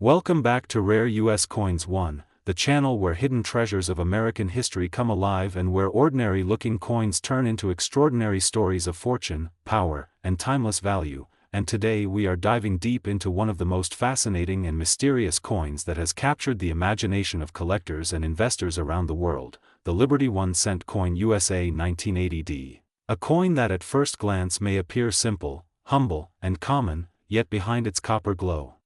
Welcome back to Rare U.S. Coins 1, the channel where hidden treasures of American history come alive and where ordinary-looking coins turn into extraordinary stories of fortune, power, and timeless value. And today we are diving deep into one of the most fascinating and mysterious coins that has captured the imagination of collectors and investors around the world, the Liberty 1 cent coin USA 1980D. A coin that at first glance may appear simple, humble, and common, yet behind its copper glow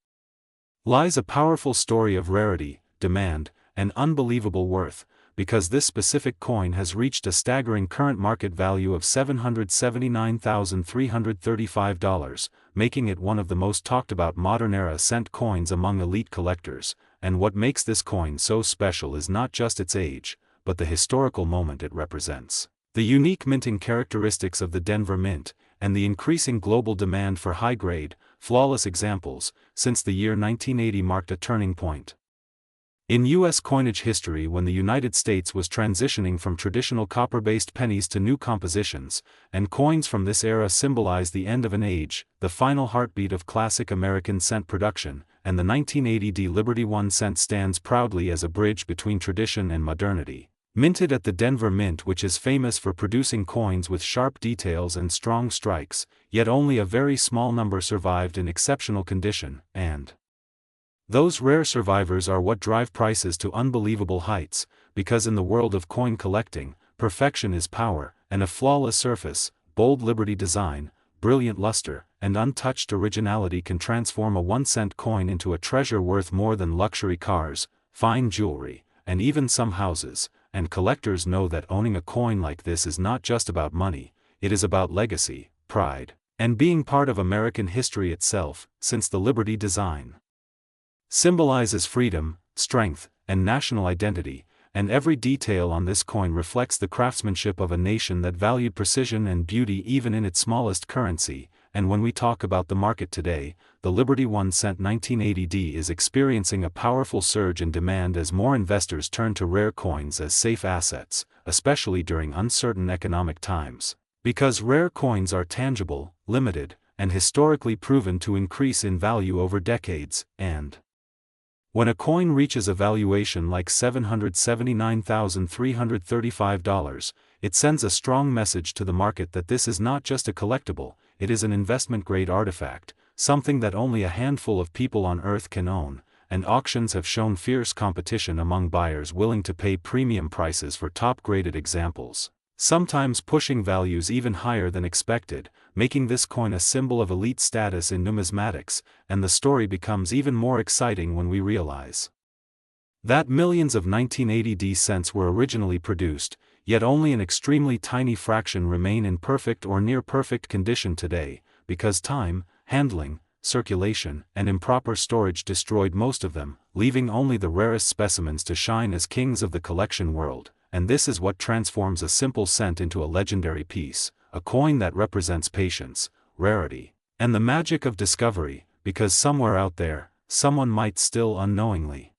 lies a powerful story of rarity, demand, and unbelievable worth, because this specific coin has reached a staggering current market value of $779,335, making it one of the most talked about modern-era cent coins among elite collectors. And what makes this coin so special is not just its age, but the historical moment it represents. The unique minting characteristics of the Denver Mint, and the increasing global demand for high-grade, flawless examples, since the year 1980 marked a turning point in U.S. coinage history when the United States was transitioning from traditional copper-based pennies to new compositions, and coins from this era symbolize the end of an age, the final heartbeat of classic American cent production, and the 1980D Liberty 1 cent stands proudly as a bridge between tradition and modernity. Minted at the Denver Mint, which is famous for producing coins with sharp details and strong strikes, yet only a very small number survived in exceptional condition, and those rare survivors are what drive prices to unbelievable heights, because in the world of coin collecting, perfection is power, and a flawless surface, bold Liberty design, brilliant luster, and untouched originality can transform a 1-cent coin into a treasure worth more than luxury cars, fine jewelry, and even some houses. And collectors know that owning a coin like this is not just about money, it is about legacy, pride, and being part of American history itself, since the Liberty design symbolizes freedom, strength, and national identity, and every detail on this coin reflects the craftsmanship of a nation that valued precision and beauty even in its smallest currency. And when we talk about the market today, the Liberty 1 cent 1980D is experiencing a powerful surge in demand as more investors turn to rare coins as safe assets, especially during uncertain economic times. Because rare coins are tangible, limited, and historically proven to increase in value over decades, and when a coin reaches a valuation like $779,335, it sends a strong message to the market that this is not just a collectible, it is an investment-grade artifact, something that only a handful of people on Earth can own, and auctions have shown fierce competition among buyers willing to pay premium prices for top-graded examples, sometimes pushing values even higher than expected, making this coin a symbol of elite status in numismatics. And the story becomes even more exciting when we realize that millions of 1980D cents were originally produced, yet only an extremely tiny fraction remain in perfect or near-perfect condition today, because time, handling, circulation, and improper storage destroyed most of them, leaving only the rarest specimens to shine as kings of the collection world. And this is what transforms a simple cent into a legendary piece, a coin that represents patience, rarity, and the magic of discovery, because somewhere out there, someone might still unknowingly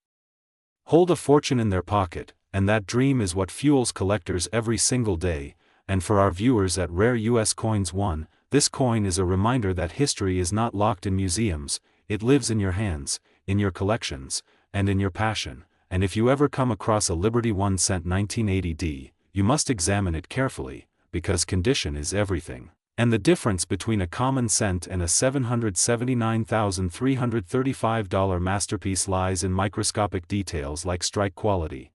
hold a fortune in their pocket, and that dream is what fuels collectors every single day. And for our viewers at Rare US Coins 1, this coin is a reminder that history is not locked in museums, it lives in your hands, in your collections, and in your passion. And if you ever come across a Liberty 1 cent 1980D, you must examine it carefully, because condition is everything. And the difference between a common cent and a $779,335 masterpiece lies in microscopic details like strike quality,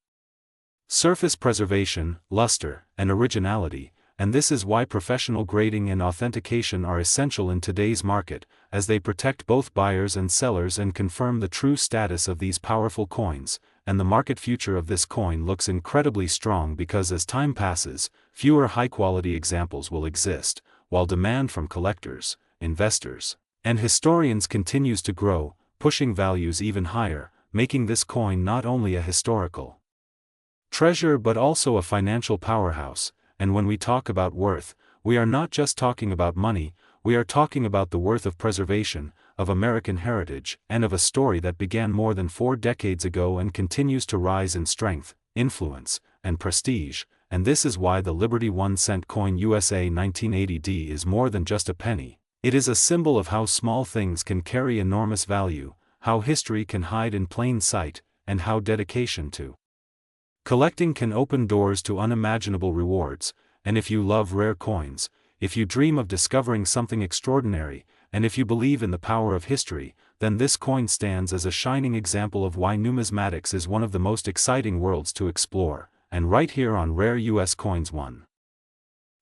surface preservation, luster, and originality. And this is why professional grading and authentication are essential in today's market, as they protect both buyers and sellers and confirm the true status of these powerful coins. And the market future of this coin looks incredibly strong because as time passes, fewer high-quality examples will exist, while demand from collectors, investors, and historians continues to grow, pushing values even higher, making this coin not only a historical treasure but also a financial powerhouse. And when we talk about worth, we are not just talking about money, we are talking about the worth of preservation, of American heritage, and of a story that began more than 4 decades ago and continues to rise in strength, influence, and prestige. And this is why the Liberty 1 cent coin USA 1980D is more than just a penny. It is a symbol of how small things can carry enormous value, how history can hide in plain sight, and how dedication to collecting can open doors to unimaginable rewards. And if you love rare coins, if you dream of discovering something extraordinary, and if you believe in the power of history, then this coin stands as a shining example of why numismatics is one of the most exciting worlds to explore, and right here on Rare US Coins 1.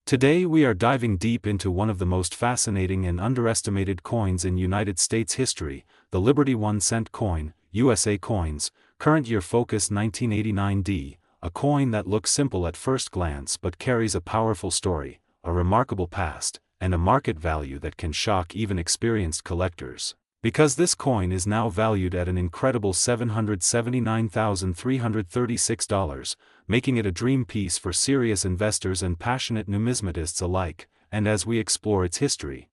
Today we are diving deep into one of the most fascinating and underestimated coins in United States history, the Liberty 1 cent coin, USA Coins, current year focus 1989D, a coin that looks simple at first glance but carries a powerful story, a remarkable past, and a market value that can shock even experienced collectors. Because this coin is now valued at an incredible $779,336, making it a dream piece for serious investors and passionate numismatists alike, and as we explore its history,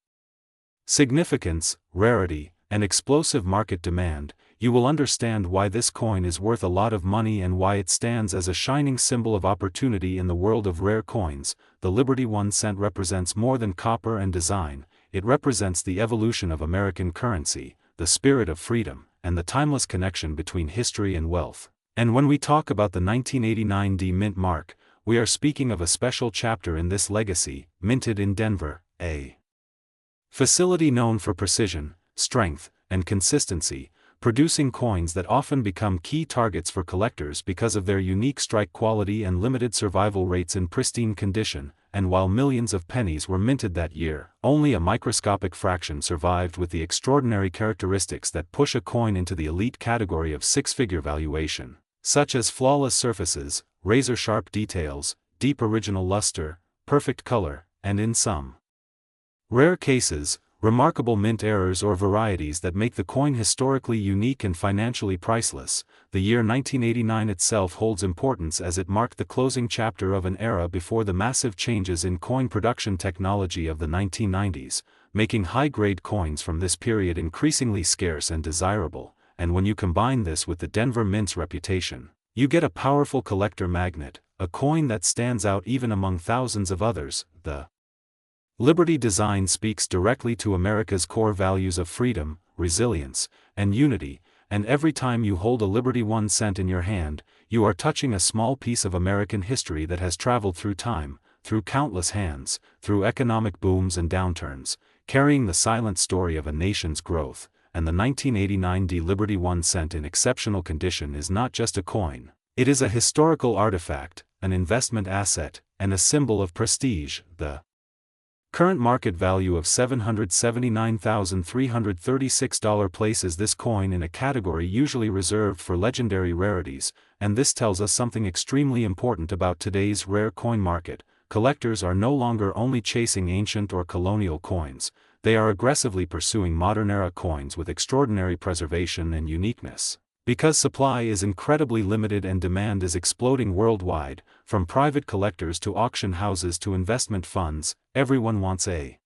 significance, rarity, and explosive market demand, you will understand why this coin is worth a lot of money and why it stands as a shining symbol of opportunity in the world of rare coins. The Liberty 1 cent represents more than copper and design. It represents the evolution of American currency, the spirit of freedom, and the timeless connection between history and wealth. And when we talk about the 1989D mint mark, we are speaking of a special chapter in this legacy, minted in Denver, a facility known for precision, strength, and consistency, producing coins that often become key targets for collectors because of their unique strike quality and limited survival rates in pristine condition. And while millions of pennies were minted that year, only a microscopic fraction survived with the extraordinary characteristics that push a coin into the elite category of six-figure valuation, such as flawless surfaces, razor-sharp details, deep original luster, perfect color, and in some rare cases, remarkable mint errors or varieties that make the coin historically unique and financially priceless. The year 1989 itself holds importance as it marked the closing chapter of an era before the massive changes in coin production technology of the 1990s, making high-grade coins from this period increasingly scarce and desirable. And when you combine this with the Denver Mint's reputation, you get a powerful collector magnet, a coin that stands out even among thousands of others. The Liberty design speaks directly to America's core values of freedom, resilience, and unity, and every time you hold a Liberty 1 cent in your hand, you are touching a small piece of American history that has traveled through time, through countless hands, through economic booms and downturns, carrying the silent story of a nation's growth. And the 1989D Liberty 1 cent in exceptional condition is not just a coin, it is a historical artifact, an investment asset, and a symbol of prestige. The current market value of $779,336 places this coin in a category usually reserved for legendary rarities, and this tells us something extremely important about today's rare coin market. Collectors are no longer only chasing ancient or colonial coins, they are aggressively pursuing modern-era coins with extraordinary preservation and uniqueness. Because supply is incredibly limited and demand is exploding worldwide, from private collectors to auction houses to investment funds, everyone wants a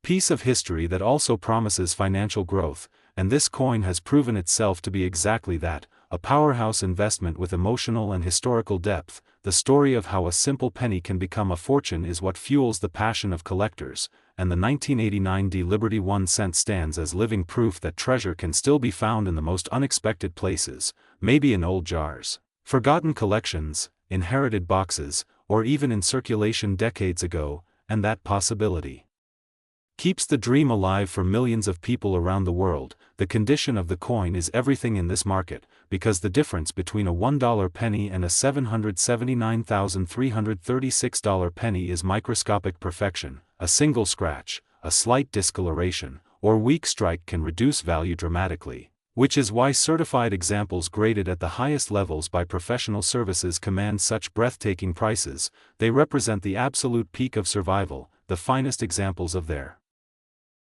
piece of history that also promises financial growth, and this coin has proven itself to be exactly that, a powerhouse investment with emotional and historical depth. The story of how a simple penny can become a fortune is what fuels the passion of collectors, and the 1989D Liberty 1 cent stands as living proof that treasure can still be found in the most unexpected places, maybe in old jars, forgotten collections, inherited boxes, or even in circulation decades ago, and that possibility keeps the dream alive for millions of people around the world. The condition of the coin is everything in this market, because the difference between a $1 penny and a $779,336 penny is microscopic perfection. A single scratch, a slight discoloration, or weak strike can reduce value dramatically, which is why certified examples graded at the highest levels by professional services command such breathtaking prices. They represent the absolute peak of survival, the finest examples of their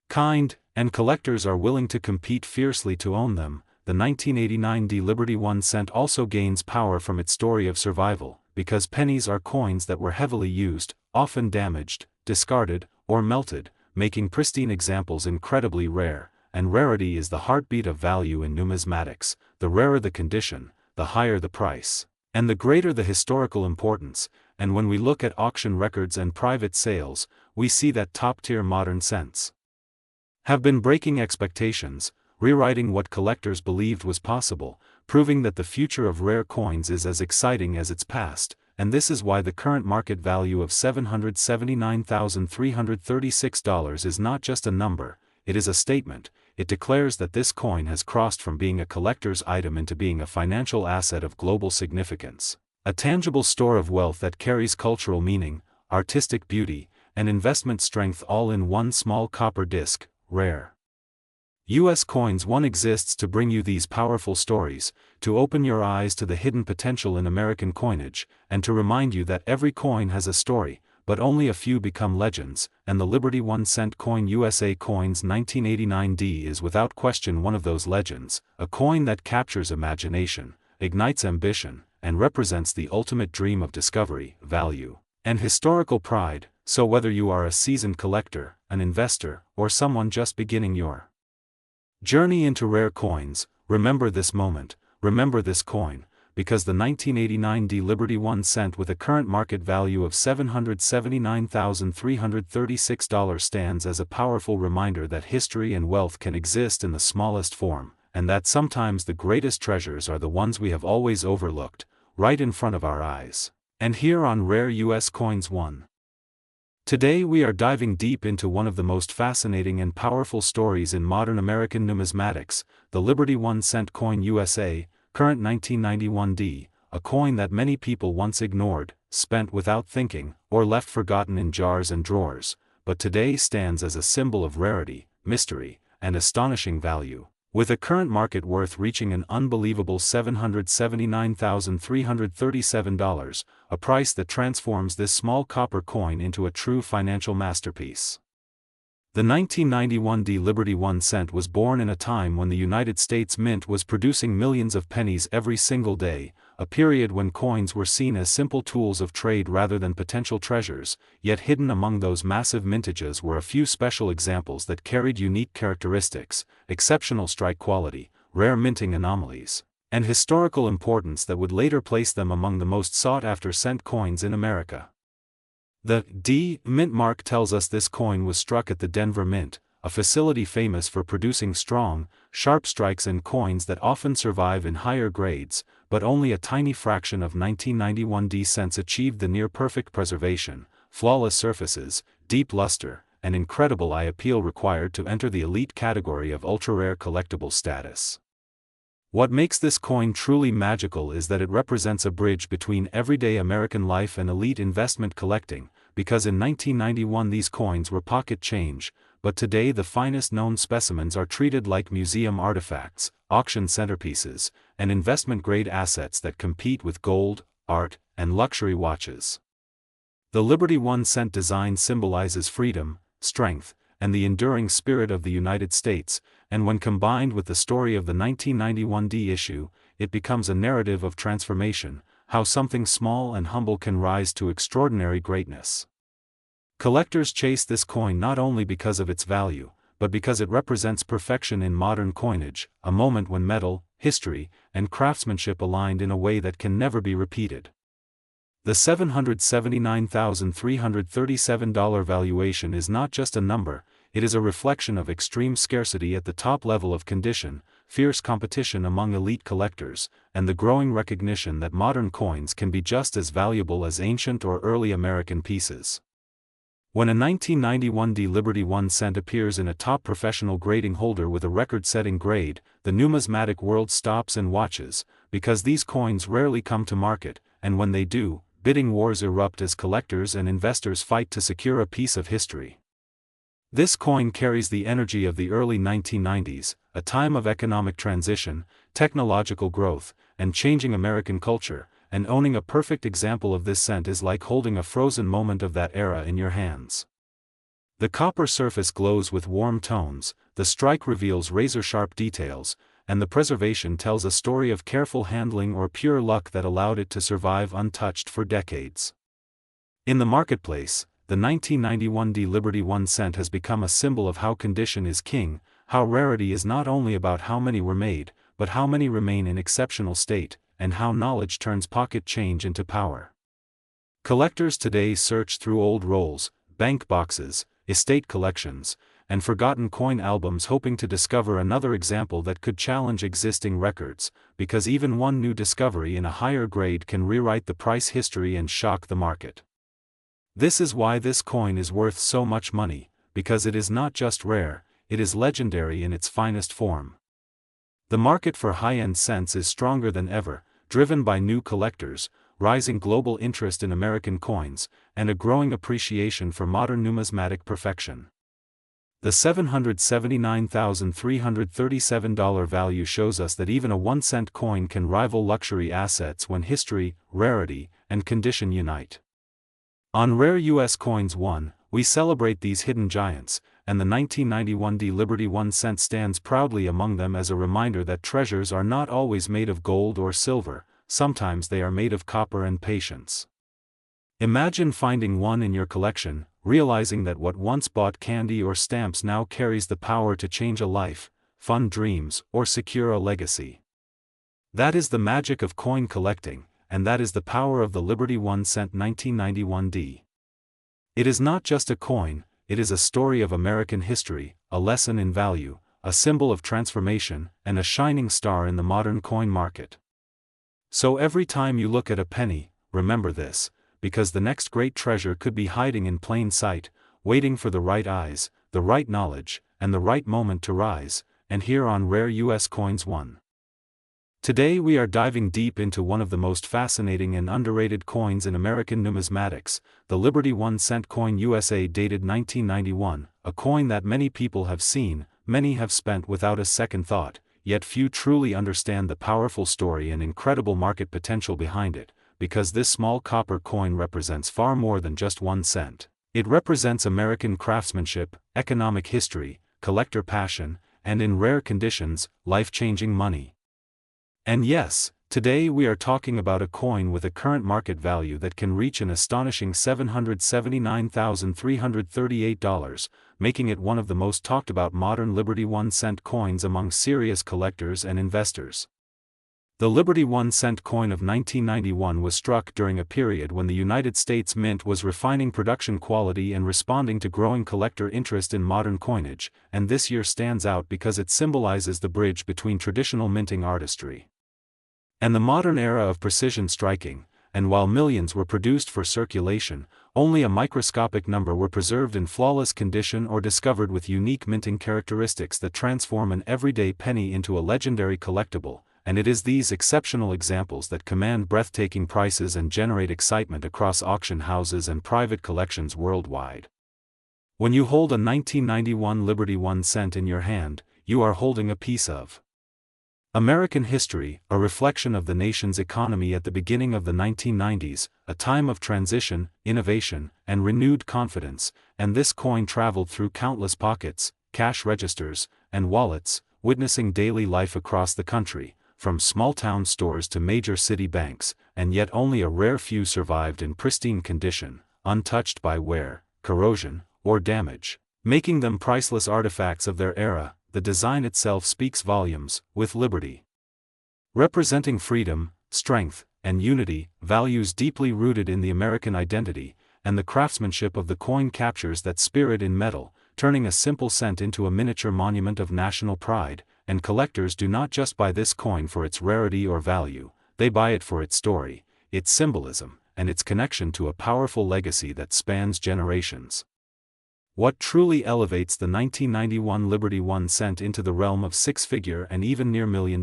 kind, and collectors are willing to compete fiercely to own them. The 1989D Liberty 1 cent also gains power from its story of survival, because pennies are coins that were heavily used, often damaged, discarded, or melted, making pristine examples incredibly rare, and rarity is the heartbeat of value in numismatics. The rarer the condition, the higher the price, and the greater the historical importance. And when we look at auction records and private sales, we see that top-tier modern cents have been breaking expectations, rewriting what collectors believed was possible, proving that the future of rare coins is as exciting as its past, and this is why the current market value of $779,336 is not just a number, it is a statement. It declares that this coin has crossed from being a collector's item into being a financial asset of global significance, a tangible store of wealth that carries cultural meaning, artistic beauty, and investment strength all in one small copper disc, rare. U.S. Coins One exists to bring you these powerful stories, to open your eyes to the hidden potential in American coinage, and to remind you that every coin has a story, but only a few become legends, and the Liberty 1 cent coin USA Coins 1989D is without question one of those legends, a coin that captures imagination, ignites ambition, and represents the ultimate dream of discovery, value, and historical pride. So whether you are a seasoned collector, an investor, or someone just beginning your journey into rare coins, remember this moment, remember this coin, because the 1989D Liberty 1 cent with a current market value of $779,336 stands as a powerful reminder that history and wealth can exist in the smallest form, and that sometimes the greatest treasures are the ones we have always overlooked, right in front of our eyes. And here on Rare US Coins 1. Today we are diving deep into one of the most fascinating and powerful stories in modern American numismatics, the Liberty 1 cent coin USA, current 1991D, a coin that many people once ignored, spent without thinking, or left forgotten in jars and drawers, but today stands as a symbol of rarity, mystery, and astonishing value. With a current market worth reaching an unbelievable $779,337, a price that transforms this small copper coin into a true financial masterpiece. The 1991D Liberty 1 cent was born in a time when the United States Mint was producing millions of pennies every single day, a period when coins were seen as simple tools of trade rather than potential treasures, yet hidden among those massive mintages were a few special examples that carried unique characteristics, exceptional strike quality, rare minting anomalies, and historical importance that would later place them among the most sought-after cent coins in America. The D Mint mark tells us this coin was struck at the Denver Mint, a facility famous for producing strong, sharp strikes in coins that often survive in higher grades, but only a tiny fraction of 1991D cents achieved the near-perfect preservation, flawless surfaces, deep luster, and incredible eye appeal required to enter the elite category of ultra-rare collectible status. What makes this coin truly magical is that it represents a bridge between everyday American life and elite investment collecting, because in 1991 these coins were pocket change, but today the finest known specimens are treated like museum artifacts, auction centerpieces, and investment-grade assets that compete with gold, art, and luxury watches. The Liberty 1 cent design symbolizes freedom, strength, and the enduring spirit of the United States, and when combined with the story of the 1991D issue, it becomes a narrative of transformation, how something small and humble can rise to extraordinary greatness. Collectors chase this coin not only because of its value, but because it represents perfection in modern coinage, a moment when metal, history, and craftsmanship aligned in a way that can never be repeated. The $779,337 valuation is not just a number, it is a reflection of extreme scarcity at the top level of condition, fierce competition among elite collectors, and the growing recognition that modern coins can be just as valuable as ancient or early American pieces. When a 1991D Liberty 1 cent appears in a top professional grading holder with a record-setting grade, the numismatic world stops and watches, because these coins rarely come to market, and when they do, bidding wars erupt as collectors and investors fight to secure a piece of history. This coin carries the energy of the early 1990s, a time of economic transition, technological growth, and changing American culture, and owning a perfect example of this cent is like holding a frozen moment of that era in your hands. The copper surface glows with warm tones, the strike reveals razor-sharp details, and the preservation tells a story of careful handling or pure luck that allowed it to survive untouched for decades. In the marketplace, the 1991D Liberty 1 cent has become a symbol of how condition is king, how rarity is not only about how many were made, but how many remain in exceptional state, and how knowledge turns pocket change into power. Collectors today search through old rolls, bank boxes, estate collections, and forgotten coin albums hoping to discover another example that could challenge existing records, because even one new discovery in a higher grade can rewrite the price history and shock the market. This is why this coin is worth so much money, because it is not just rare, it is legendary in its finest form. The market for high-end cents is stronger than ever, driven by new collectors, rising global interest in American coins, and a growing appreciation for modern numismatic perfection. The $779,337 value shows us that even a 1-cent coin can rival luxury assets when history, rarity, and condition unite. On Rare U.S. Coins 1, we celebrate these hidden giants, and the 1991 D Liberty 1 cent stands proudly among them as a reminder that treasures are not always made of gold or silver, sometimes they are made of copper and patience. Imagine finding one in your collection, realizing that what once bought candy or stamps now carries the power to change a life, fund dreams, or secure a legacy. That is the magic of coin collecting, and that is the power of the Liberty 1 cent 1991 D. It is not just a coin, it is a story of American history, a lesson in value, a symbol of transformation, and a shining star in the modern coin market. So every time you look at a penny, remember this, because the next great treasure could be hiding in plain sight, waiting for the right eyes, the right knowledge, and the right moment to rise, and here on Rare U.S. Coins 1. Today we are diving deep into one of the most fascinating and underrated coins in American numismatics, the Liberty 1 cent coin USA dated 1991, a coin that many people have seen, many have spent without a second thought, yet few truly understand the powerful story and incredible market potential behind it, because this small copper coin represents far more than just 1 cent. It represents American craftsmanship, economic history, collector passion, and in rare conditions, life-changing money. And yes, today we are talking about a coin with a current market value that can reach an astonishing $779,338, making it one of the most talked about modern Liberty 1 cent coins among serious collectors and investors. The Liberty 1 cent coin of 1991 was struck during a period when the United States Mint was refining production quality and responding to growing collector interest in modern coinage, and this year stands out because it symbolizes the bridge between traditional minting artistry and the modern era of precision striking, and while millions were produced for circulation, only a microscopic number were preserved in flawless condition or discovered with unique minting characteristics that transform an everyday penny into a legendary collectible, and it is these exceptional examples that command breathtaking prices and generate excitement across auction houses and private collections worldwide. When you hold a 1991 Liberty 1 cent in your hand, you are holding a piece of American history, a reflection of the nation's economy at the beginning of the 1990s, a time of transition, innovation, and renewed confidence, and this coin traveled through countless pockets, cash registers, and wallets, witnessing daily life across the country, from small-town stores to major city banks, and yet only a rare few survived in pristine condition, untouched by wear, corrosion, or damage, making them priceless artifacts of their era. The design itself speaks volumes, with liberty representing freedom, strength, and unity, values deeply rooted in the American identity, and the craftsmanship of the coin captures that spirit in metal, turning a simple cent into a miniature monument of national pride. And collectors do not just buy this coin for its rarity or value, they buy it for its story, its symbolism, and its connection to a powerful legacy that spans generations. What truly elevates the 1991 Liberty 1 cent into the realm of six-figure and even near $1 million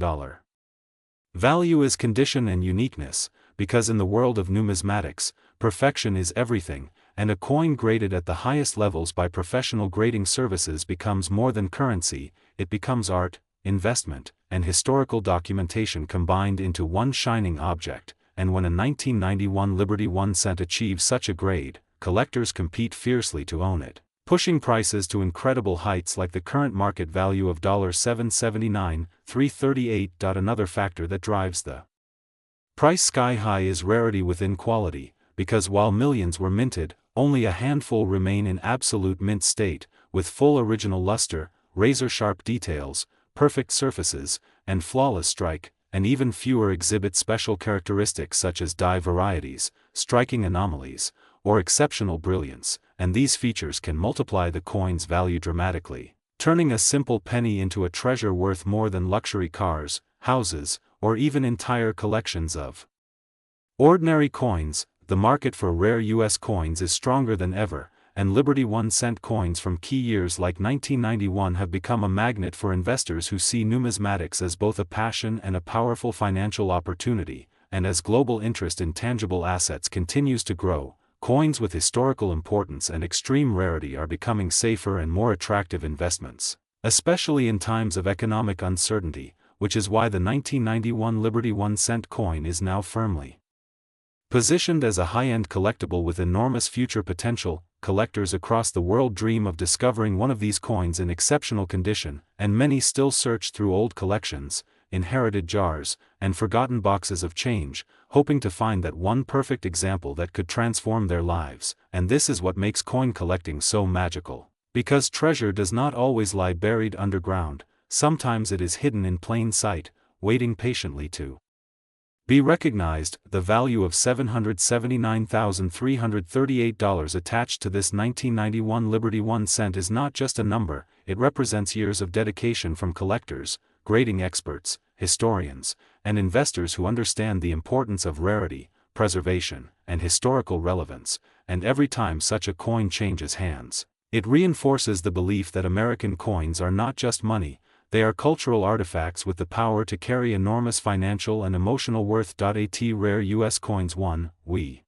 value is condition and uniqueness, because in the world of numismatics, perfection is everything, and a coin graded at the highest levels by professional grading services becomes more than currency, it becomes art, investment, and historical documentation combined into one shining object, and when a 1991 Liberty 1 cent achieves such a grade, collectors compete fiercely to own it, pushing prices to incredible heights like the current market value of $779,338. Another factor that drives the price sky high is rarity within quality, because while millions were minted, only a handful remain in absolute mint state, with full original luster, razor-sharp details, perfect surfaces, and flawless strike, and even fewer exhibit special characteristics such as die varieties, striking anomalies, or exceptional brilliance, and these features can multiply the coin's value dramatically, turning a simple penny into a treasure worth more than luxury cars, houses, or even entire collections of ordinary coins. The market for rare U.S. coins is stronger than ever, and Liberty 1-cent coins from key years like 1991 have become a magnet for investors who see numismatics as both a passion and a powerful financial opportunity. And as global interest in tangible assets continues to grow, coins with historical importance and extreme rarity are becoming safer and more attractive investments, especially in times of economic uncertainty, which is why the 1991 Liberty 1-cent coin is now firmly positioned as a high-end collectible with enormous future potential. Collectors across the world dream of discovering one of these coins in exceptional condition, and many still search through old collections, inherited jars, and forgotten boxes of change, hoping to find that one perfect example that could transform their lives. And this is what makes coin collecting so magical. Because treasure does not always lie buried underground, sometimes it is hidden in plain sight, waiting patiently to be recognized. The value of $779,338 attached to this 1991 Liberty 1-cent is not just a number, it represents years of dedication from collectors, grading experts, historians, and investors who understand the importance of rarity, preservation, and historical relevance. And every time such a coin changes hands, it reinforces the belief that American coins are not just money, they are cultural artifacts with the power to carry enormous financial and emotional worth. At Rare U.S. Coins 1, we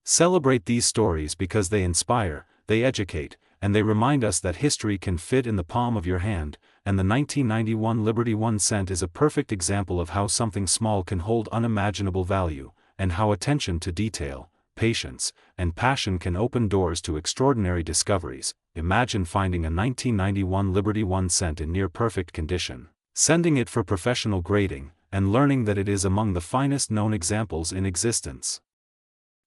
celebrate these stories because they inspire, they educate, and they remind us that history can fit in the palm of your hand. And the 1991 Liberty 1-cent is a perfect example of how something small can hold unimaginable value, and how attention to detail, patience, and passion can open doors to extraordinary discoveries. Imagine finding a 1991 Liberty 1-cent in near-perfect condition, sending it for professional grading, and learning that it is among the finest known examples in existence.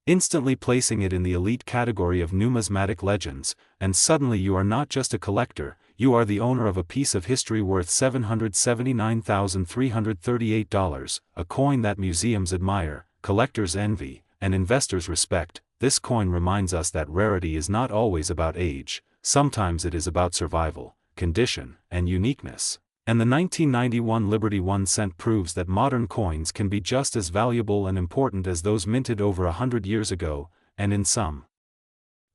Instantly placing it in the elite category of numismatic legends, and suddenly you are not just a collector, you are the owner of a piece of history worth $779,338, a coin that museums admire, collectors envy, and investors respect. This coin reminds us that rarity is not always about age, sometimes it is about survival, condition, and uniqueness. And the 1991 Liberty 1-cent proves that modern coins can be just as valuable and important as those minted over 100 years ago, and in some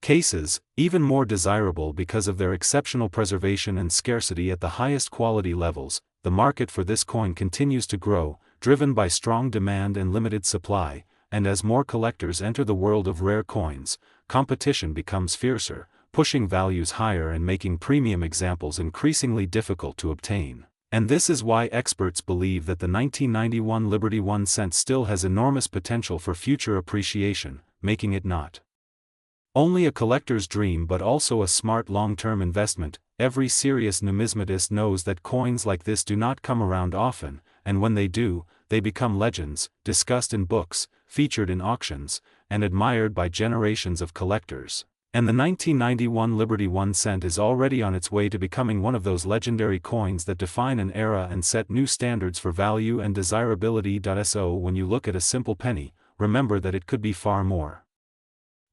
cases, even more desirable because of their exceptional preservation and scarcity at the highest quality levels. The market for this coin continues to grow, driven by strong demand and limited supply, and as more collectors enter the world of rare coins, competition becomes fiercer, pushing values higher and making premium examples increasingly difficult to obtain. And this is why experts believe that the 1991 Liberty 1-cent still has enormous potential for future appreciation, making it not only a collector's dream but also a smart long-term investment. Every serious numismatist knows that coins like this do not come around often, and when they do, they become legends, discussed in books, featured in auctions, and admired by generations of collectors. And the 1991 Liberty 1-cent is already on its way to becoming one of those legendary coins that define an era and set new standards for value and desirability. So when you look at a simple penny, remember that it could be far more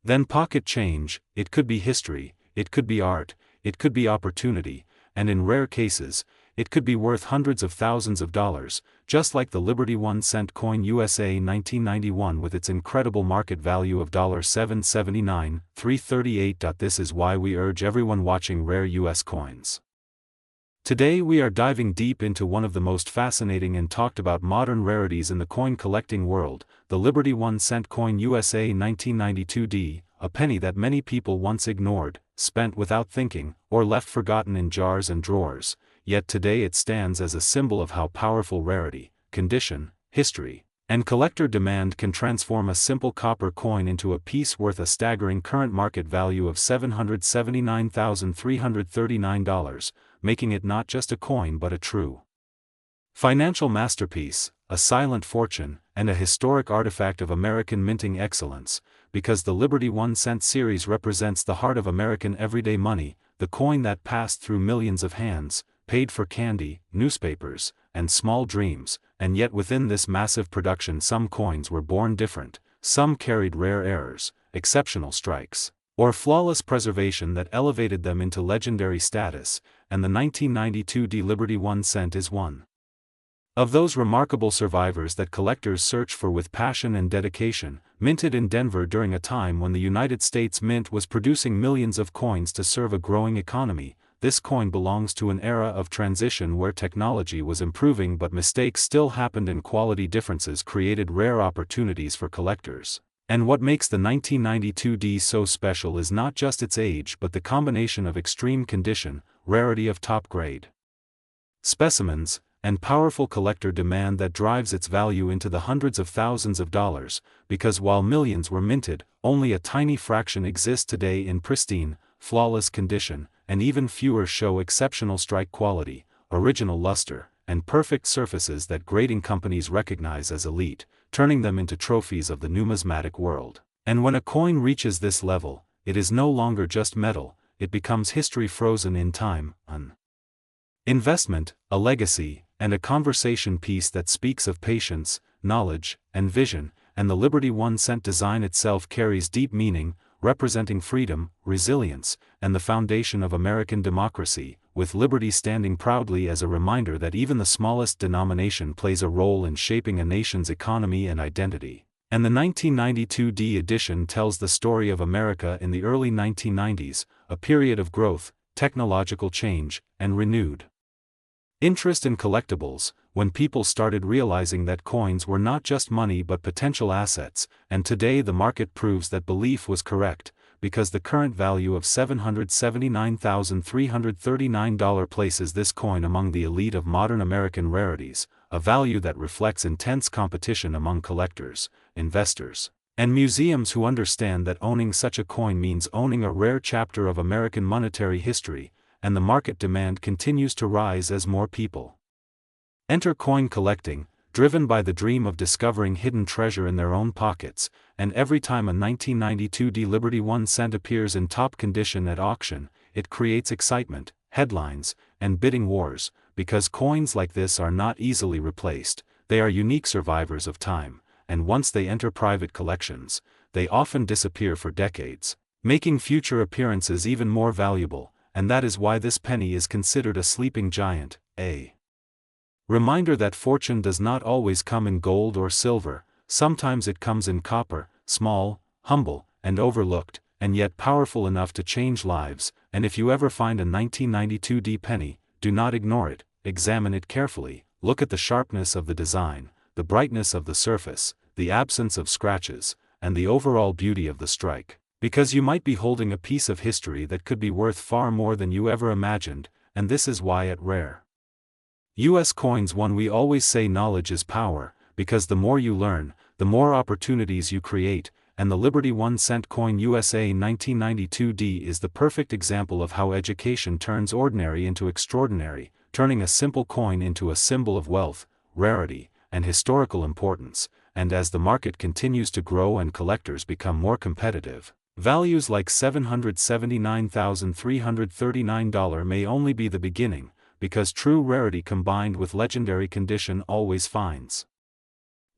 than pocket change. It could be history, it could be art, it could be opportunity, and in rare cases, it could be worth hundreds of thousands of dollars, just like the Liberty 1-cent coin USA 1991 with its incredible market value of $779,338. This is why we urge everyone watching rare US coins. Today we are diving deep into one of the most fascinating and talked about modern rarities in the coin collecting world, the Liberty 1-cent coin USA 1992D, a penny that many people once ignored, spent without thinking, or left forgotten in jars and drawers. Yet today it stands as a symbol of how powerful rarity, condition, history, and collector demand can transform a simple copper coin into a piece worth a staggering current market value of $779,339, making it not just a coin but a true financial masterpiece, a silent fortune, and a historic artifact of American minting excellence. Because the Liberty 1-cent series represents the heart of American everyday money, the coin that passed through millions of hands, paid for candy, newspapers, and small dreams. And yet within this massive production some coins were born different, some carried rare errors, exceptional strikes, or flawless preservation that elevated them into legendary status, and the 1992 D Liberty 1 cent is one of those remarkable survivors that collectors search for with passion and dedication. Minted in Denver during a time when the United States Mint was producing millions of coins to serve a growing economy, this coin belongs to an era of transition where technology was improving but mistakes still happened and quality differences created rare opportunities for collectors. And what makes the 1992 D so special is not just its age but the combination of extreme condition, rarity of top-grade specimens, and powerful collector demand that drives its value into the hundreds of thousands of dollars, because while millions were minted, only a tiny fraction exist today in pristine, flawless condition, and even fewer show exceptional strike quality, original luster, and perfect surfaces that grading companies recognize as elite, turning them into trophies of the numismatic world. And when a coin reaches this level, it is no longer just metal, it becomes history frozen in time, an investment, a legacy, and a conversation piece that speaks of patience, knowledge, and vision. And the Liberty 1 cent design itself carries deep meaning, representing freedom, resilience, and the foundation of American democracy, with liberty standing proudly as a reminder that even the smallest denomination plays a role in shaping a nation's economy and identity. And the 1992 D edition tells the story of America in the early 1990s, a period of growth, technological change, and renewed interest in collectibles, when people started realizing that coins were not just money but potential assets. And today the market proves that belief was correct, because the current value of $779,339 places this coin among the elite of modern American rarities, a value that reflects intense competition among collectors, investors, and museums who understand that owning such a coin means owning a rare chapter of American monetary history. And the market demand continues to rise as more people enter coin collecting, driven by the dream of discovering hidden treasure in their own pockets. And every time a 1992 D Liberty 1 cent appears in top condition at auction, it creates excitement, headlines, and bidding wars, because coins like this are not easily replaced. They are unique survivors of time, and once they enter private collections, they often disappear for decades, making future appearances even more valuable. And that is why this penny is considered a sleeping giant, a reminder that fortune does not always come in gold or silver. Sometimes it comes in copper, small, humble, and overlooked, and yet powerful enough to change lives. And if you ever find a 1992 D penny, do not ignore it, examine it carefully, look at the sharpness of the design, the brightness of the surface, the absence of scratches, and the overall beauty of the strike. Because you might be holding a piece of history that could be worth far more than you ever imagined. And this is why at Rare U.S. Coins 1 we always say knowledge is power, because the more you learn, the more opportunities you create. And the Liberty 1 cent coin USA 1992 D is the perfect example of how education turns ordinary into extraordinary, turning a simple coin into a symbol of wealth, rarity, and historical importance. And as the market continues to grow and collectors become more competitive, values like $779,339 may only be the beginning, because true rarity combined with legendary condition always finds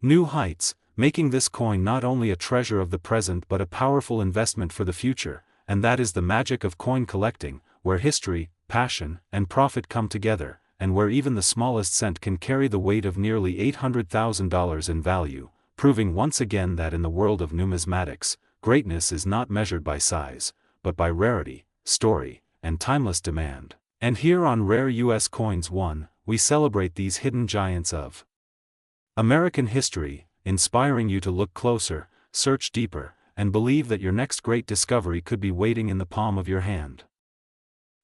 new heights, making this coin not only a treasure of the present but a powerful investment for the future. And that is the magic of coin collecting, where history, passion, and profit come together, and where even the smallest cent can carry the weight of nearly $800,000 in value, proving once again that in the world of numismatics, greatness is not measured by size, but by rarity, story, and timeless demand. And here on Rare U.S. Coins 1, we celebrate these hidden giants of American history, inspiring you to look closer, search deeper, and believe that your next great discovery could be waiting in the palm of your hand.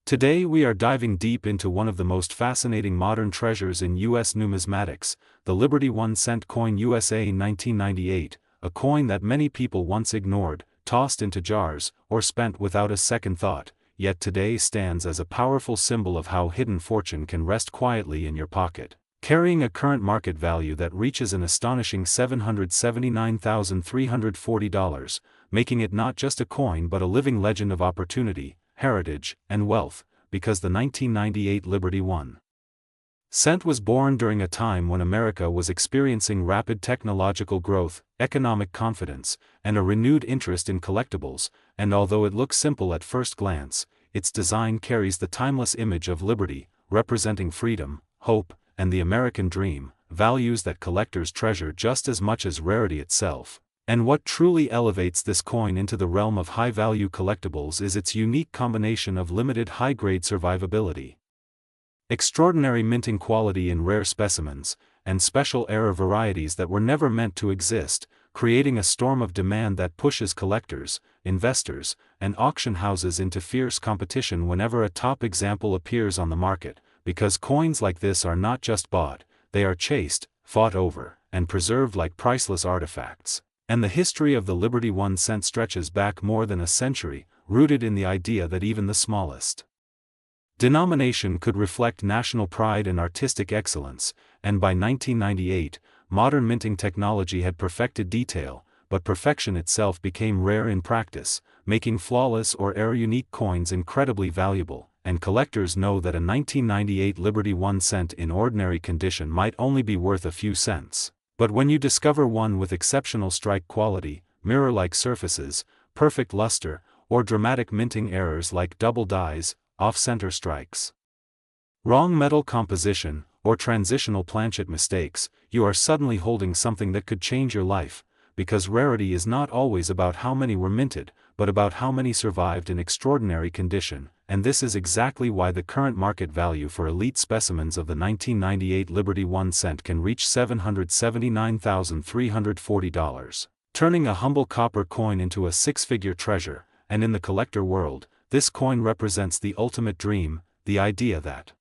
Today we are diving deep into one of the most fascinating modern treasures in U.S. numismatics, the Liberty 1 cent coin USA 1998, a coin that many people once ignored, tossed into jars, or spent without a second thought, yet today stands as a powerful symbol of how hidden fortune can rest quietly in your pocket, carrying a current market value that reaches an astonishing $779,340, making it not just a coin but a living legend of opportunity, heritage, and wealth, because the 1998 Liberty 1 Cent was born during a time when America was experiencing rapid technological growth, economic confidence, and a renewed interest in collectibles, and although it looks simple at first glance, its design carries the timeless image of liberty, representing freedom, hope, and the American dream, values that collectors treasure just as much as rarity itself. And what truly elevates this coin into the realm of high-value collectibles is its unique combination of limited high-grade survivability, extraordinary minting quality in rare specimens, and special era varieties that were never meant to exist, creating a storm of demand that pushes collectors, investors, and auction houses into fierce competition whenever a top example appears on the market, because coins like this are not just bought, they are chased, fought over, and preserved like priceless artifacts. And the history of the Liberty 1 cent stretches back more than a century, rooted in the idea that even the smallest denomination could reflect national pride and artistic excellence, and by 1998, modern minting technology had perfected detail, but perfection itself became rare in practice, making flawless or era-unique coins incredibly valuable, and collectors know that a 1998 Liberty 1 cent in ordinary condition might only be worth a few cents. But when you discover one with exceptional strike quality, mirror-like surfaces, perfect luster, or dramatic minting errors like double dies, off-center strikes, wrong metal composition, or transitional planchet mistakes, you are suddenly holding something that could change your life, because rarity is not always about how many were minted, but about how many survived in extraordinary condition, and this is exactly why the current market value for elite specimens of the 1998 Liberty 1 cent can reach $779,340, turning a humble copper coin into a six-figure treasure, and in the collector world, this coin represents the ultimate dream, the idea that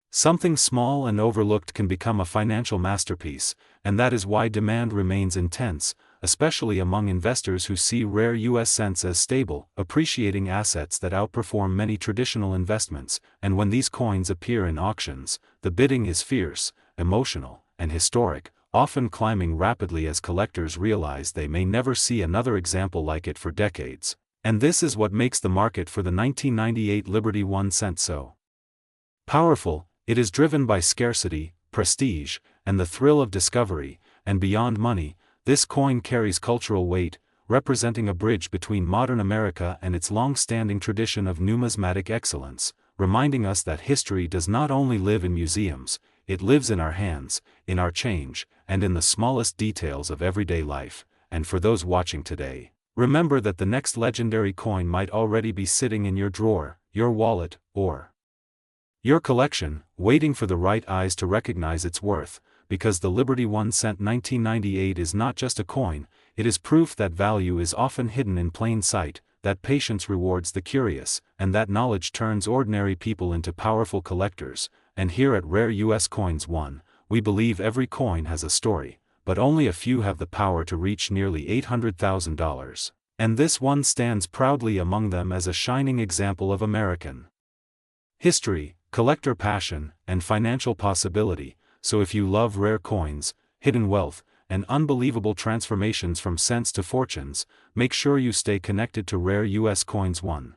something small and overlooked can become a financial masterpiece, and that is why demand remains intense, especially among investors who see rare U.S. cents as stable, appreciating assets that outperform many traditional investments, and when these coins appear in auctions, the bidding is fierce, emotional, and historic, often climbing rapidly as collectors realize they may never see another example like it for decades. And this is what makes the market for the 1998 Liberty 1 cent so powerful. It is driven by scarcity, prestige, and the thrill of discovery, and beyond money, this coin carries cultural weight, representing a bridge between modern America and its long-standing tradition of numismatic excellence, reminding us that history does not only live in museums, it lives in our hands, in our change, and in the smallest details of everyday life. And for those watching today, remember that the next legendary coin might already be sitting in your drawer, your wallet, or your collection, waiting for the right eyes to recognize its worth, because the Liberty 1 cent 1998 is not just a coin, it is proof that value is often hidden in plain sight, that patience rewards the curious, and that knowledge turns ordinary people into powerful collectors. And here at Rare US Coins 1, we believe every coin has a story, but only a few have the power to reach nearly $800,000. And this one stands proudly among them as a shining example of American history, collector passion, and financial possibility. So if you love rare coins, hidden wealth, and unbelievable transformations from cents to fortunes, make sure you stay connected to Rare US Coins 1.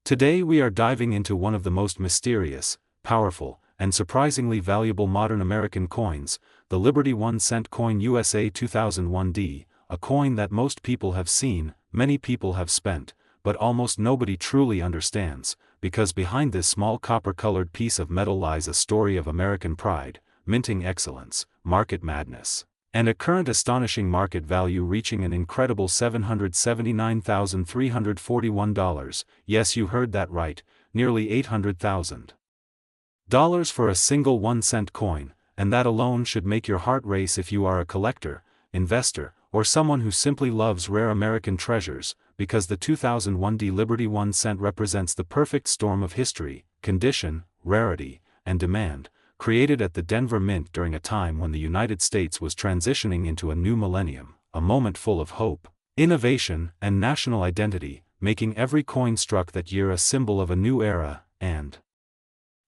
Today we are diving into one of the most mysterious, powerful, and surprisingly valuable modern American coins, the Liberty 1 cent coin USA 2001D, a coin that most people have seen, many people have spent, but almost nobody truly understands, because behind this small copper-colored piece of metal lies a story of American pride, minting excellence, market madness, and a current astonishing market value reaching an incredible $779,341. Yes, you heard that right, nearly $800,000 for a single 1 cent coin, and that alone should make your heart race if you are a collector, investor, or someone who simply loves rare American treasures, because the 2001D Liberty 1 cent represents the perfect storm of history, condition, rarity, and demand, created at the Denver Mint during a time when the United States was transitioning into a new millennium, a moment full of hope, innovation, and national identity, making every coin struck that year a symbol of a new era. And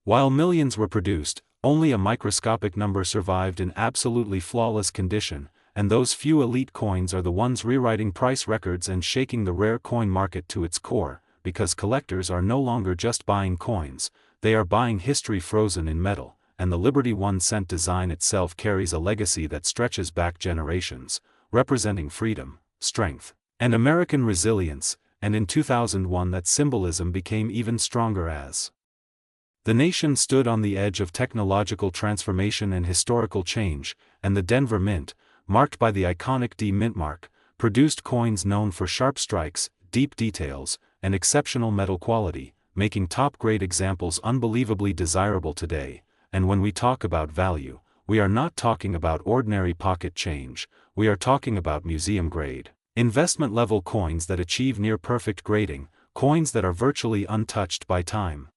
while millions were produced, only a microscopic number survived in absolutely flawless condition, and those few elite coins are the ones rewriting price records and shaking the rare coin market to its core, because collectors are no longer just buying coins, they are buying history frozen in metal, and the Liberty 1 cent design itself carries a legacy that stretches back generations, representing freedom, strength, and American resilience, and in 2001 that symbolism became even stronger as the nation stood on the edge of technological transformation and historical change, and the Denver Mint, marked by the iconic D Mint mark, produced coins known for sharp strikes, deep details, and exceptional metal quality, making top-grade examples unbelievably desirable today. And when we talk about value, we are not talking about ordinary pocket change, we are talking about museum-grade, investment-level coins that achieve near-perfect grading, coins that are virtually untouched by time.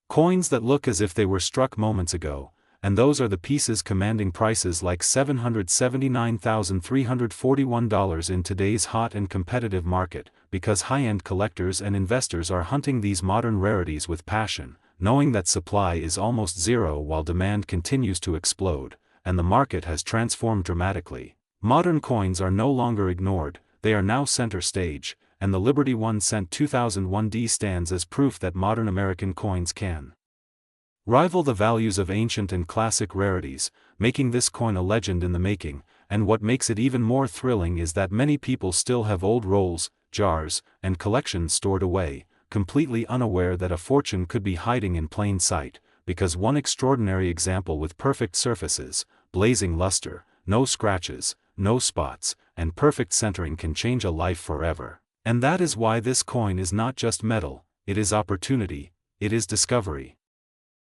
Coins that look as if they were struck moments ago, and those are the pieces commanding prices like $779,341 in today's hot and competitive market, because high-end collectors and investors are hunting these modern rarities with passion, knowing that supply is almost zero while demand continues to explode, and the market has transformed dramatically. Modern coins are no longer ignored, they are now center stage, and the Liberty 1 cent 2001D stands as proof that modern American coins can rival the values of ancient and classic rarities, making this coin a legend in the making. And what makes it even more thrilling is that many people still have old rolls, jars, and collections stored away, completely unaware that a fortune could be hiding in plain sight, because one extraordinary example with perfect surfaces, blazing luster, no scratches, no spots, and perfect centering can change a life forever. And that is why this coin is not just metal, it is opportunity, it is discovery.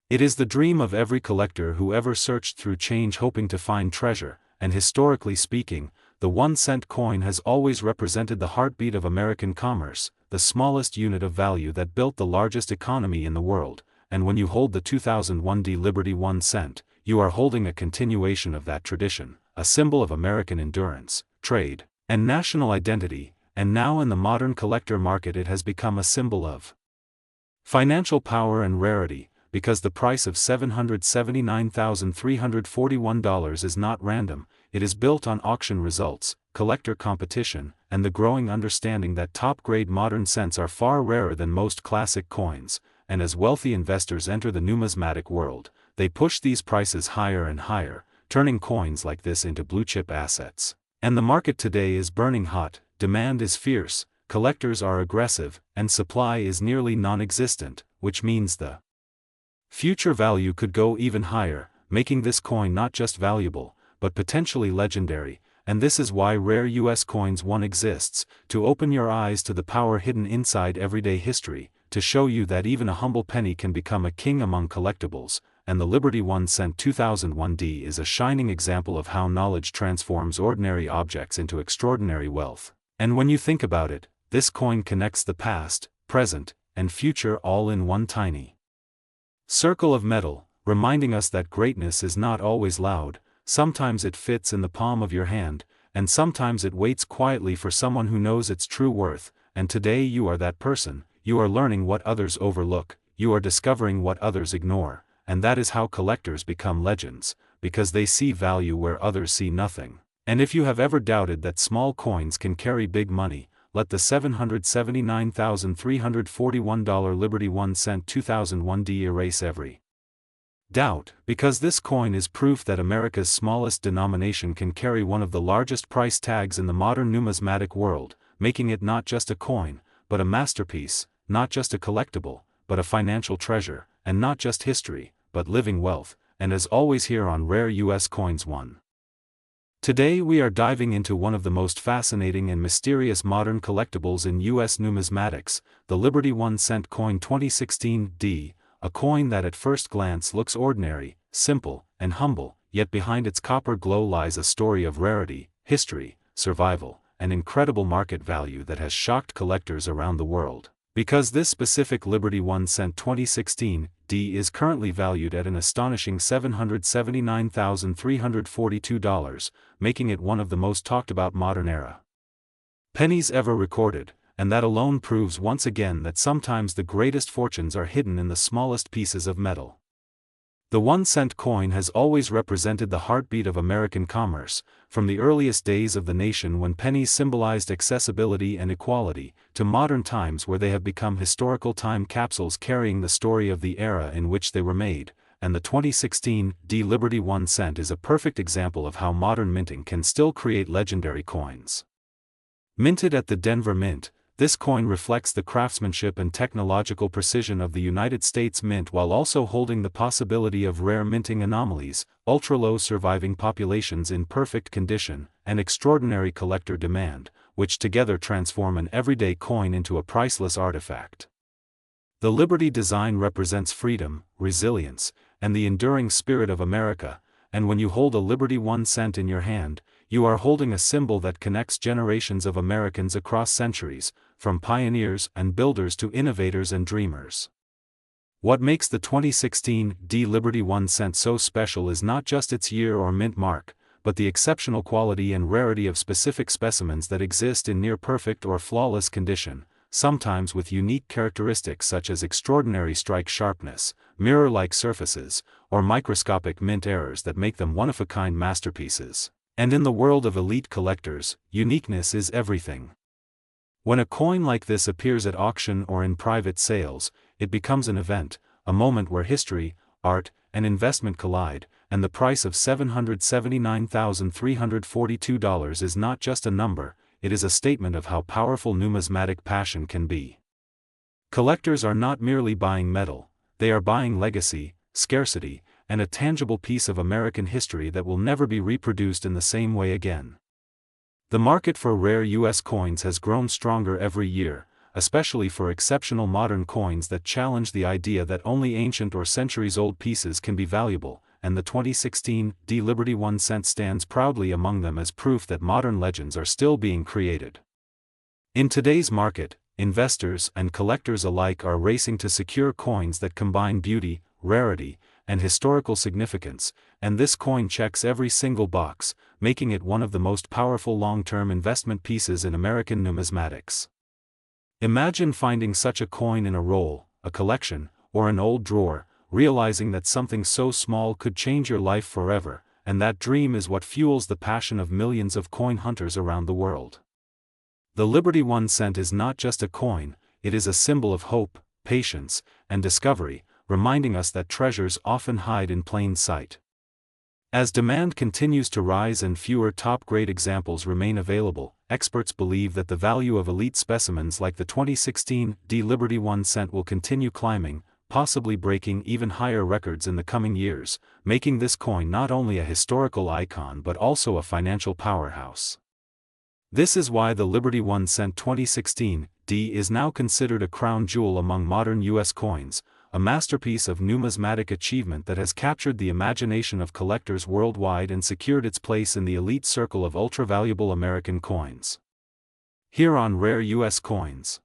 It is the dream of every collector who ever searched through change hoping to find treasure, and historically speaking, the 1 cent coin has always represented the heartbeat of American commerce, the smallest unit of value that built the largest economy in the world, and when you hold the 2001D Liberty 1 cent, you are holding a continuation of that tradition, a symbol of American endurance, trade, and national identity. And now in the modern collector market it has become a symbol of financial power and rarity, because the price of $779,341 is not random, it is built on auction results, collector competition, and the growing understanding that top-grade modern cents are far rarer than most classic coins, and as wealthy investors enter the numismatic world, they push these prices higher and higher, turning coins like this into blue-chip assets. And the market today is burning hot. Demand is fierce, collectors are aggressive, and supply is nearly non-existent, which means the future value could go even higher, making this coin not just valuable, but potentially legendary. And this is why Rare US Coins 1 exists, to open your eyes to the power hidden inside everyday history, to show you that even a humble penny can become a king among collectibles, and the Liberty 1 cent 2001D is a shining example of how knowledge transforms ordinary objects into extraordinary wealth. And when you think about it, this coin connects the past, present, and future all in one tiny circle of metal, reminding us that greatness is not always loud, sometimes it fits in the palm of your hand, and sometimes it waits quietly for someone who knows its true worth. And today you are that person, you are learning what others overlook, you are discovering what others ignore, and that is how collectors become legends, because they see value where others see nothing. And if you have ever doubted that small coins can carry big money, let the $779,341 Liberty 1 cent 2001D erase every doubt, because this coin is proof that America's smallest denomination can carry one of the largest price tags in the modern numismatic world, making it not just a coin, but a masterpiece, not just a collectible, but a financial treasure, and not just history, but living wealth. And as always here on Rare US Coins 1. Today we are diving into one of the most fascinating and mysterious modern collectibles in US numismatics, the Liberty 1 cent coin 2016D, a coin that at first glance looks ordinary, simple, and humble, yet behind its copper glow lies a story of rarity, history, survival, and incredible market value that has shocked collectors around the world. Because this specific Liberty 1 cent 2016D is currently valued at an astonishing $779,342, making it one of the most talked about modern era pennies ever recorded, and that alone proves once again that sometimes the greatest fortunes are hidden in the smallest pieces of metal. The 1 cent coin has always represented the heartbeat of American commerce, from the earliest days of the nation when pennies symbolized accessibility and equality, to modern times where they have become historical time capsules carrying the story of the era in which they were made. and the 2016 Liberty 1 cent is a perfect example of how modern minting can still create legendary coins. Minted at the Denver Mint, this coin reflects the craftsmanship and technological precision of the United States Mint while also holding the possibility of rare minting anomalies, ultra-low surviving populations in perfect condition, and extraordinary collector demand, which together transform an everyday coin into a priceless artifact. The Liberty design represents freedom, resilience, and the enduring spirit of America, and when you hold a Liberty 1 cent in your hand, you are holding a symbol that connects generations of Americans across centuries, from pioneers and builders to innovators and dreamers. What makes the 2016 Liberty 1 cent so special is not just its year or mint mark, but the exceptional quality and rarity of specific specimens that exist in near-perfect or flawless condition, sometimes with unique characteristics such as extraordinary strike sharpness, mirror-like surfaces, or microscopic mint errors that make them one-of-a-kind masterpieces. And in the world of elite collectors, uniqueness is everything. When a coin like this appears at auction or in private sales, it becomes an event, a moment where history, art, and investment collide, and the price of $779,342 is not just a number, it is a statement of how powerful numismatic passion can be. Collectors are not merely buying metal, they are buying legacy, scarcity, and a tangible piece of American history that will never be reproduced in the same way again. The market for rare U.S. coins has grown stronger every year, especially for exceptional modern coins that challenge the idea that only ancient or centuries-old pieces can be valuable, and the 2016 Liberty 1 cent stands proudly among them as proof that modern legends are still being created. In today's market, investors and collectors alike are racing to secure coins that combine beauty, rarity, and historical significance, and this coin checks every single box, making it one of the most powerful long-term investment pieces in American numismatics. Imagine finding such a coin in a roll, a collection, or an old drawer, realizing that something so small could change your life forever, and that dream is what fuels the passion of millions of coin hunters around the world. The Liberty 1 cent is not just a coin, it is a symbol of hope, patience, and discovery, reminding us that treasures often hide in plain sight. As demand continues to rise and fewer top-grade examples remain available, experts believe that the value of elite specimens like the 2016 Liberty 1 cent will continue climbing, possibly breaking even higher records in the coming years, making this coin not only a historical icon but also a financial powerhouse. This is why the Liberty 1 cent 2016 is now considered a crown jewel among modern U.S. coins, a masterpiece of numismatic achievement that has captured the imagination of collectors worldwide and secured its place in the elite circle of ultra-valuable American coins. Here on Rare U.S. Coins.